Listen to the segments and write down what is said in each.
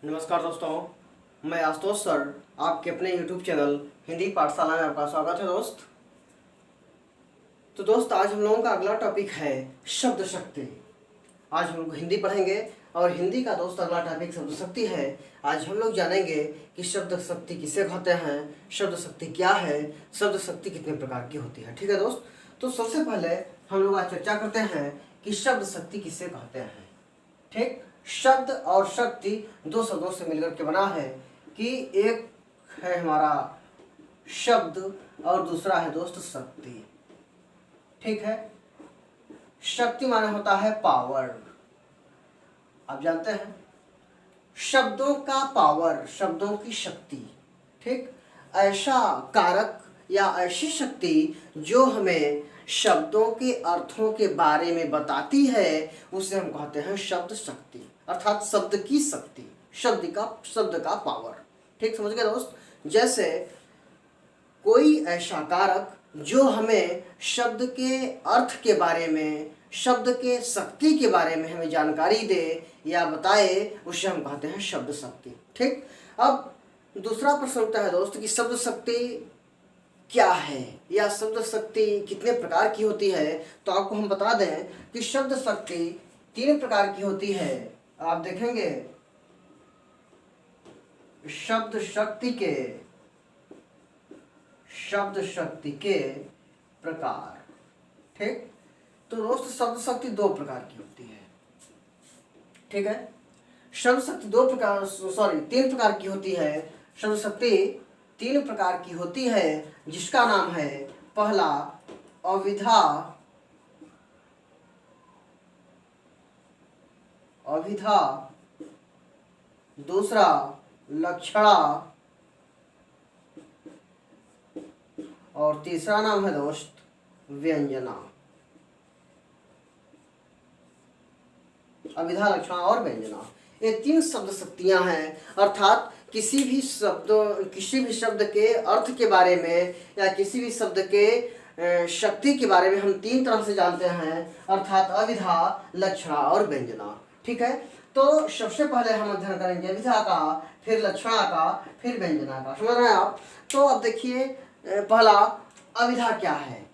नमस्कार दोस्तों, मैं आशुतोष सर आपके अपने YouTube चैनल हिंदी पाठशाला में आपका स्वागत है दोस्त। तो दोस्त, आज हम लोगों का अगला टॉपिक है शब्द शक्ति। आज हम लोग हिंदी पढ़ेंगे और हिंदी का दोस्त अगला टॉपिक शब्द शक्ति है। आज हम लोग जानेंगे कि शब्द शक्ति किसे कहते हैं, शब्द शक्ति क्या है, शब्द शक्ति कितने प्रकार की होती है। ठीक है दोस्त, तो सबसे पहले हम लोग आज चर्चा करते हैं कि शब्द शक्ति किसे कहते हैं। ठीक, शब्द और शक्ति दो शब्दों से मिलकर के बना है कि एक है हमारा शब्द और दूसरा है दोस्त शक्ति। ठीक है, शक्ति माने होता है पावर। आप जानते हैं शब्दों का पावर, शब्दों की शक्ति। ठीक, ऐसा कारक या ऐसी शक्ति जो हमें शब्दों के अर्थों के बारे में बताती है, उसे हम कहते हैं शब्द शक्ति, अर्थात शब्द की शक्ति, शब्द का पावर। ठीक, समझ गए दोस्त। जैसे कोई ऐसा कारक जो हमें शब्द के अर्थ के बारे में, शब्द के शक्ति के बारे में हमें जानकारी दे या बताए, उसे हम कहते हैं शब्द शक्ति। ठीक, अब दूसरा प्रश्न उठता है दोस्त कि शब्द शक्ति क्या है या शब्द शक्ति कितने प्रकार की होती है। तो आपको हम बता दें कि शब्द शक्ति 3 प्रकार की होती है। आप देखेंगे शब्द शक्ति के प्रकार। ठीक, तो दोस्त शब्द शक्ति 2 प्रकार की होती है। ठीक है, शब्द शक्ति 3 प्रकार की होती है। शब्द शक्ति 3 प्रकार की होती है, जिसका नाम है पहला अभिधा, दूसरा लक्षणा और तीसरा नाम है दोस्त व्यंजना। अभिधा, लक्षणा और व्यंजना, ये 3 शब्द शक्तियां हैं। अर्थात किसी भी शब्द के अर्थ के बारे में या किसी भी शब्द के शक्ति के बारे में हम 3 तरह से जानते हैं, अर्थात अभिधा, लक्षणा और व्यंजना। ठीक है, तो सबसे पहले हम अध्ययन करेंगे अभिधा का, फिर लक्षणा का, फिर व्यंजना का। समझ रहे हैं आप। तो अब देखिए, पहला अभिधा क्या है।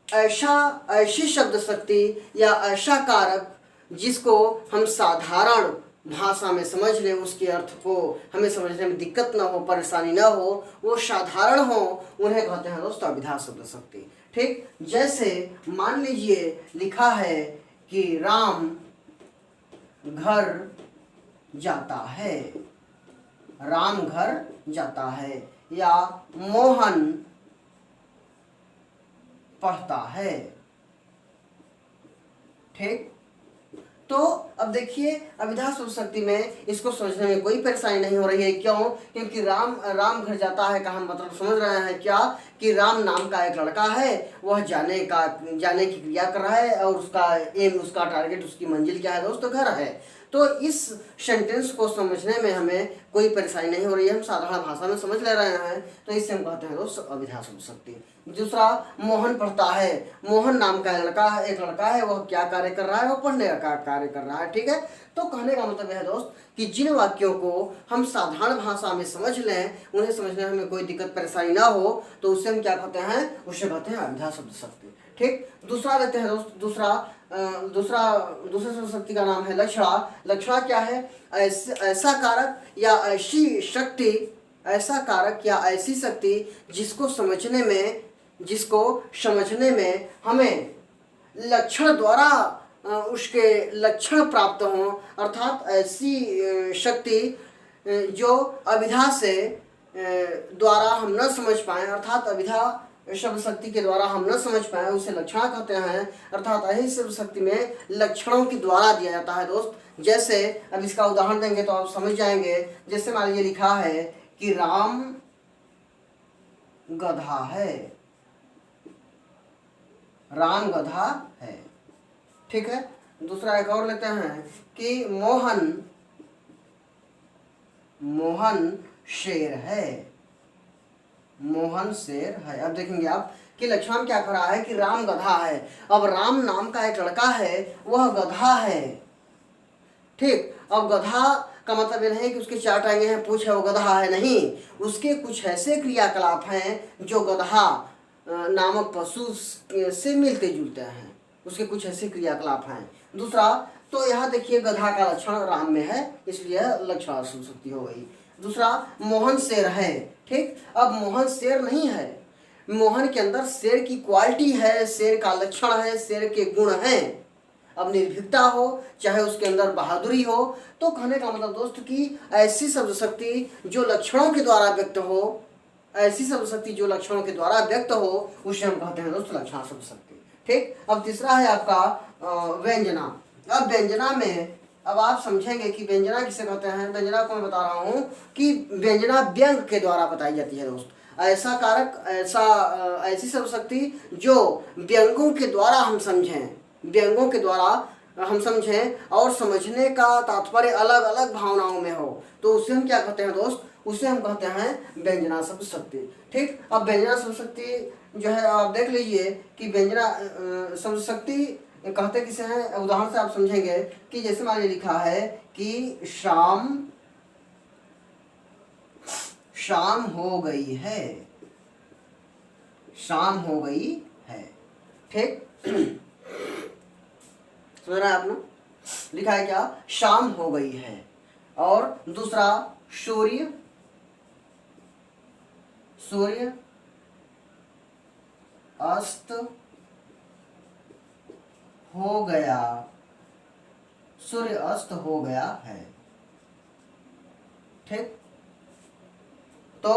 ऐसी शब्द शक्ति या ऐसा कारक जिसको हम साधारण भाषा में समझ लें, उसके अर्थ को हमें समझने में दिक्कत ना हो, परेशानी ना हो, वो साधारण हो, उन्हें कहते हैं दोस्तों अभिधा शब्द शक्ति। ठीक, जैसे मान लीजिए लिखा है कि राम घर जाता है, राम घर जाता है, या मोहन पढ़ता है। ठीक, तो अब देखिए अभिधा शब्द शक्ति में इसको समझने में कोई परेशानी नहीं हो रही है। क्यों? क्योंकि राम घर जाता है का हम मतलब समझ रहे हैं क्या कि राम नाम का एक लड़का है, वह जाने की क्रिया कर रहा है और उसका एम, उसका टारगेट, उसकी मंजिल क्या है दोस्तों? घर है। तो इस सेंटेंस को समझने में हमें कोई परेशानी नहीं हो रही है, हम साधारण भाषा में समझ ले रहे हैं, तो इससे हम कहते हैं दोस्त अभिधा शब्द शक्ति। दूसरा, मोहन पढ़ता है। मोहन नाम का एक लड़का है, वह क्या कार्य कर रहा है? वह पढ़ने का कार्य कर रहा है। ठीक है, तो कहने का मतलब है दोस्त कि जिन वाक्यों को हम साधारण भाषा में समझ लें, उन्हें समझने में हमें कोई दिक्कत परेशानी ना हो, तो उससे हम क्या कहते हैं? उसे कहते हैं अभिधा शब्द शक्ति। ठीक, दूसरा लेते हैं दोस्त। दूसरे शब्द शक्ति का नाम है लक्षणा। लक्षणा क्या है? ऐसा कारक या ऐसी शक्ति, ऐसा कारक या ऐसी शक्ति जिसको समझने में हमें लक्षण द्वारा उसके लक्षण प्राप्त हों, अर्थात ऐसी शक्ति जो अभिधा से द्वारा हम न समझ पाएं, अर्थात अभिधा शब्द शक्ति के द्वारा हम न समझ पाए, उसे लक्षणा कहते हैं। अर्थात ऐसी शब्द शक्ति में लक्षणों के द्वारा दिया जाता है दोस्त। जैसे अब इसका उदाहरण देंगे तो आप समझ जाएंगे। जैसे मान लीजिए लिखा है कि राम गधा है, राम गधा है। ठीक है, दूसरा एक और लेते हैं कि मोहन शेर है, मोहन शेर है। अब देखेंगे आप कि लक्ष्मण क्या कर रहा है कि राम गधा है। अब राम नाम का एक लड़का है, वह गधा है। ठीक, अब गधा का मतलब ये नहीं कि उसके 4 टांगे हैं, पूंछ है, वो गधा है, नहीं। उसके कुछ ऐसे क्रियाकलाप हैं जो गधा नामक पशु से मिलते जुलते हैं, उसके कुछ ऐसे क्रियाकलाप हैं। दूसरा, तो यहाँ देखिए गधा का लक्षण राम में है, इसलिए लक्षण शक्ति हो गई। दूसरा, मोहन शेर है, ठीक। अब मोहन शेर नहीं है, मोहन के अंदर शेर की क्वालिटी है, शेर का लक्षण है, शेर के गुण हैं। अब निर्भीकता हो, चाहे उसके अंदर बहादुरी हो, तो कहने का मतलब दोस्त कि ऐसी शब्द शक्ति जो लक्षणों के द्वारा व्यक्त हो, ऐसी शब्द शक्ति जो लक्षणों के द्वारा व्यक्त हो, उसे हम कहते हैं दोस्त लक्षण शब्द शक्ति, ठीक। अब तीसरा है आपका व्यंजना। अब व्यंजना में अब आप समझेंगे कि व्यंजना किसे कहते हैं। व्यंजना को मैं बता रहा हूँ कि व्यंजना व्यंग के द्वारा बताई जाती है दोस्त। ऐसा कारक, ऐसी शब्द शक्ति जो व्यंगों के द्वारा हम समझें, व्यंगों के द्वारा हम समझें और समझने का तात्पर्य अलग अलग भावनाओं में हो, तो उसे हम क्या कहते हैं दोस्त, उसे हम कहते हैं व्यंजना शब्द शक्ति, ठीक। अब व्यंजना शब्द शक्ति जो है आप देख लीजिए कि व्यंजना शब्द शक्ति कहते किसे हैं। उदाहरण से आप समझेंगे कि जैसे मान लिखा है कि शाम हो गई है, शाम हो गई है, ठीक। समझ रहे हैं आपने, लिखा है क्या, शाम हो गई है। और दूसरा, सूर्य अस्त हो गया, सूर्य अस्त हो गया है, ठीक। तो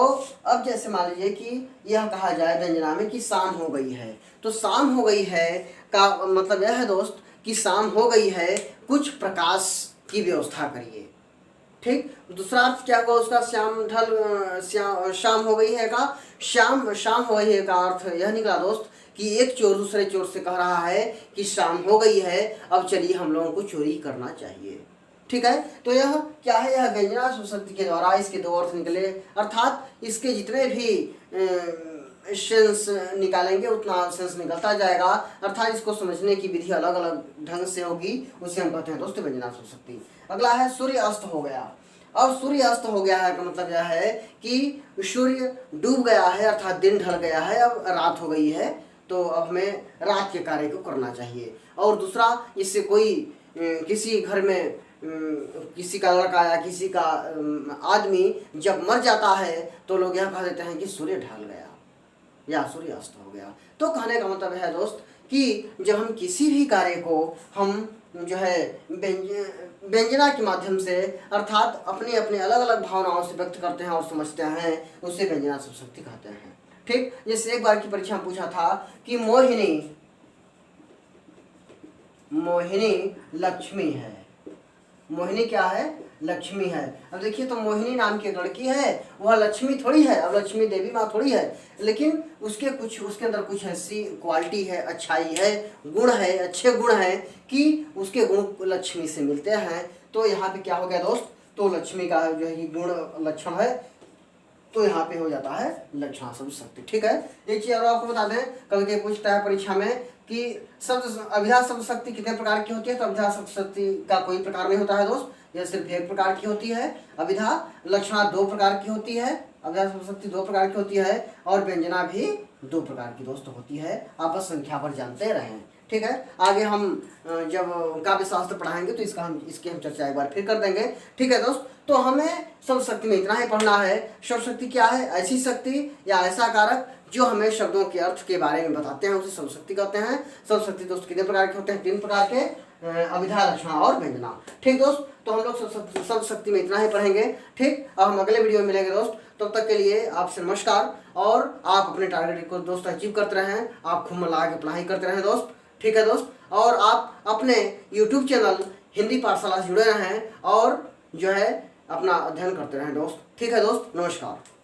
अब जैसे मान लीजिए कि यह कहा जाए व्यंजना में कि शाम हो गई है, तो शाम हो गई है का मतलब यह है दोस्त कि शाम हो गई है, कुछ प्रकाश की व्यवस्था करिए, ठीक। दूसरा अर्थ क्या हुआ उसका, शाम हो गई है का, शाम हो गई है का अर्थ यह निकला दोस्त कि एक चोर दूसरे चोर से कह रहा है कि शाम हो गई है, अब चलिए हम लोगों को चोरी करना चाहिए, ठीक है। तो यह क्या है, यह व्यंजना शब्द शक्ति के द्वारा इसके दो अर्थ निकले, अर्थात इसके जितने भी सेंस निकालेंगे उतना सेंस निकलता जाएगा, अर्थात इसको समझने की विधि अलग अलग ढंग से होगी, उसे हम कहते हैं दोस्तों व्यंजना शब्द शक्ति। अगला है सूर्य अस्त हो गया। अब सूर्य अस्त हो गया है का मतलब यह है कि सूर्य डूब गया है, अर्थात दिन ढल गया है, अब रात हो गई है, तो अब हमें रात के कार्य को करना चाहिए। और दूसरा, इससे कोई किसी घर में किसी का लड़का या किसी का आदमी जब मर जाता है तो लोग यह कह देते हैं कि सूर्य ढल गया या सूर्य अस्त हो गया। तो कहने का मतलब है दोस्त कि जब हम किसी भी कार्य को हम जो है व्यंजना के माध्यम से, अर्थात अपनी अपनी अलग अलग भावनाओं से व्यक्त करते हैं और समझते हैं, उसे व्यंजना शब्द शक्ति कहते हैं, ठीक। जैसे एक बार की परीक्षा में पूछा था कि मोहिनी लक्ष्मी है, मोहिनी क्या है, लक्ष्मी है। अब देखिए तो मोहिनी नाम की लड़की है, वह लक्ष्मी थोड़ी है, अब लक्ष्मी देवी माँ थोड़ी है, लेकिन उसके अंदर कुछ ऐसी क्वालिटी है, अच्छाई है, गुण है, अच्छे गुण है कि उसके गुण लक्ष्मी से मिलते हैं। तो यहाँ पे क्या हो गया दोस्त, तो लक्ष्मी का जो है गुण लक्षण है, तो यहाँ पे हो जाता है लक्षण शब्द शक्ति, ठीक है। एक चीज और आपको बता दें, कभी पूछता है परीक्षा में कि अभिधा शब्द शक्ति कितने प्रकार की होती है, तो अभिधा शब्द शक्ति का कोई प्रकार नहीं होता है दोस्त, यह सिर्फ एक प्रकार की होती है। अभिधा लक्षणा 2 प्रकार की होती है, अभिधा शब्द शक्ति 2 प्रकार की होती है, और व्यंजना भी 2 प्रकार की दोस्त होती है। आप बस संख्या पर जानते रहें, ठीक है। आगे हम जब काव्य शास्त्र पढ़ाएंगे तो इसकी हम चर्चा एक बार फिर कर देंगे, ठीक है दोस्त। तो हमें शब्द शक्ति में इतना ही पढ़ना है। शब्द शक्ति क्या है, ऐसी शक्ति या ऐसा कारक जो हमें शब्दों के अर्थ के बारे में बताते हैं, उसे शब्द शक्ति कहते हैं। शब्द शक्ति दोस्त कितने प्रकार के होते हैं, 3 प्रकार के, अभिधा लक्षण और व्यंजना, ठीक दोस्त। तो हम लोग शब्द शक्ति में इतना ही पढ़ेंगे, ठीक। अब हम अगले वीडियो में मिलेंगे दोस्त, तब तक के लिए आपसे नमस्कार। और आप अपने टारगेट को दोस्त अचीव करते रहें, आप खूब मन लगा के पढ़ाई करते रहें दोस्त, ठीक है दोस्त। और आप अपने YouTube चैनल हिंदी पाठशाला से जुड़े रहें और जो है अपना अध्ययन करते रहें दोस्त, ठीक है दोस्त। नमस्कार।